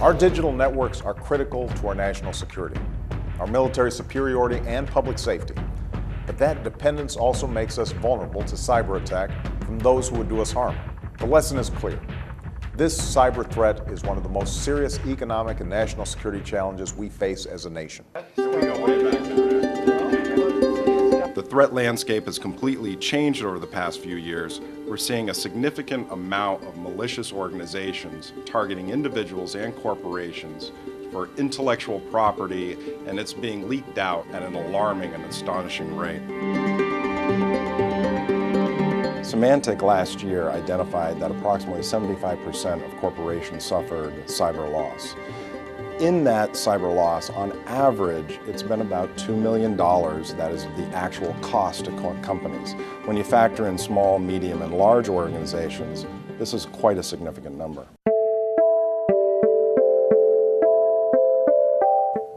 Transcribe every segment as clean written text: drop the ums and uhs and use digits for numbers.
Our digital networks are critical to our national security, our military superiority, and public safety. But that dependence also makes us vulnerable to cyber attack from those who would do us harm. The lesson is clear. This cyber threat is one of the most serious economic and national security challenges we face as a nation. The threat landscape has completely changed over the past few years. We're seeing a significant amount of malicious organizations targeting individuals and corporations for intellectual property, and it's being leaked out at an alarming and astonishing rate. Symantec last year identified that approximately 75% of corporations suffered cyber loss. In that cyber loss, on average, it's been about $2 million. That is the actual cost to companies. When you factor in small, medium, and large organizations, this is quite a significant number.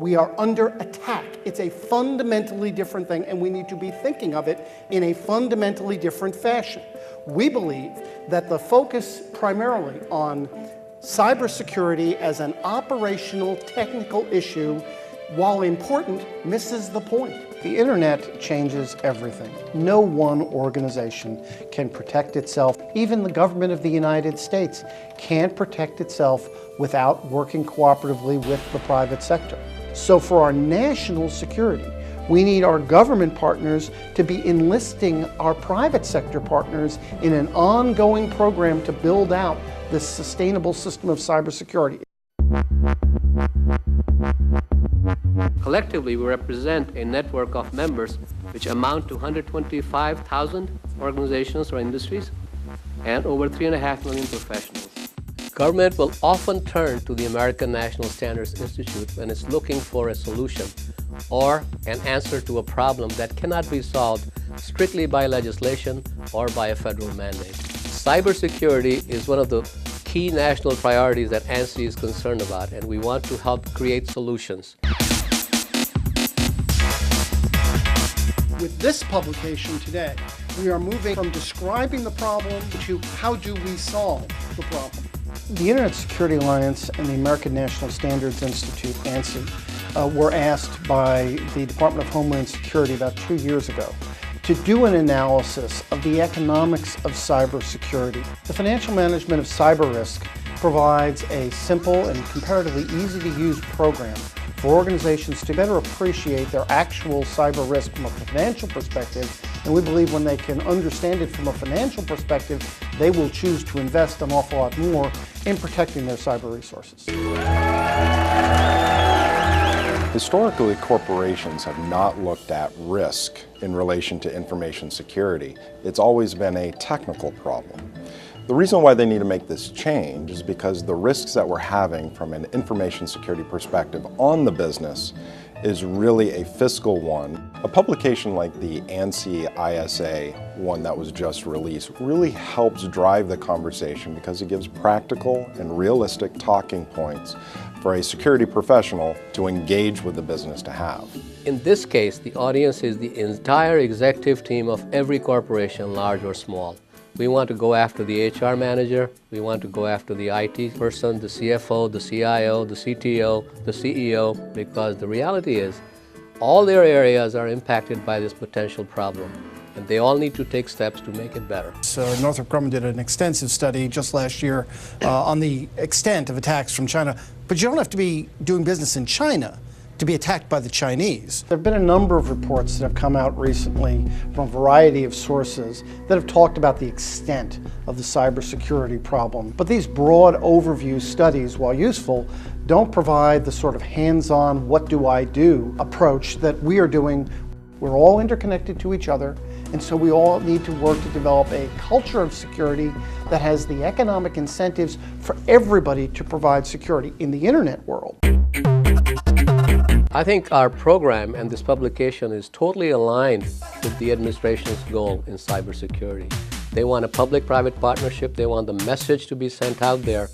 We are under attack. It's a fundamentally different thing, and we need to be thinking of it in a fundamentally different fashion. We believe that the focus primarily on cybersecurity as an operational, technical issue, while important, misses the point. The internet changes everything. No one organization can protect itself. Even the government of the United States can't protect itself without working cooperatively with the private sector. So for our national security, we need our government partners to be enlisting our private sector partners in an ongoing program to build out this sustainable system of cybersecurity. Collectively, we represent a network of members which amount to 125,000 organizations or industries and over 3.5 million professionals. Government will often turn to the American National Standards Institute when it's looking for a solution or an answer to a problem that cannot be solved strictly by legislation or by a federal mandate. Cybersecurity is one of the key national priorities that ANSI is concerned about, and we want to help create solutions. With this publication today, we are moving from describing the problem to how do we solve the problem. The Internet Security Alliance and the American National Standards Institute, ANSI, were asked by the Department of Homeland Security about 2 years ago to do an analysis of the economics of cybersecurity. The financial management of cyber risk provides a simple and comparatively easy-to-use program for organizations to better appreciate their actual cyber risk from a financial perspective, and we believe when they can understand it from a financial perspective, they will choose to invest an awful lot more in protecting their cyber resources. Historically, corporations have not looked at risk in relation to information security. It's always been a technical problem. The reason why they need to make this change is because the risks that we're having from an information security perspective on the business is really a fiscal one. A publication like the ANSI ISA one that was just released really helps drive the conversation because it gives practical and realistic talking points for a security professional to engage with the business to have. In this case, the audience is the entire executive team of every corporation, large or small. We want to go after the HR manager, we want to go after the IT person, the CFO, the CIO, the CTO, the CEO, because the reality is all their areas are impacted by this potential problem, and they all need to take steps to make it better. So Northrop Grumman did an extensive study just last year on the extent of attacks from China, but you don't have to be doing business in China to be attacked by the Chinese. There have been a number of reports that have come out recently from a variety of sources that have talked about the extent of the cybersecurity problem. But these broad overview studies, while useful, don't provide the sort of hands-on, what do I do approach that we are doing. We're all interconnected to each other, and so we all need to work to develop a culture of security that has the economic incentives for everybody to provide security in the internet world. I think our program and this publication is totally aligned with the administration's goal in cybersecurity. They want a public-private partnership. They want the message to be sent out there,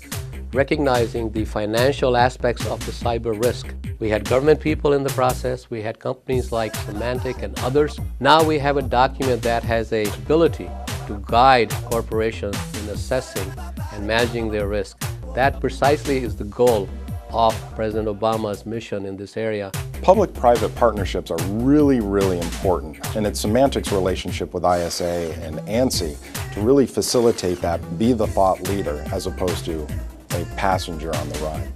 recognizing the financial aspects of the cyber risk. We had government people in the process. We had companies like Symantec and others. Now we have a document that has a ability to guide corporations in assessing and managing their risk. That precisely is the goal of President Obama's mission in this area. Public-private partnerships are really, really important, and it's Symantec's relationship with ISA and ANSI to really facilitate that, be the thought leader as opposed to a passenger on the ride.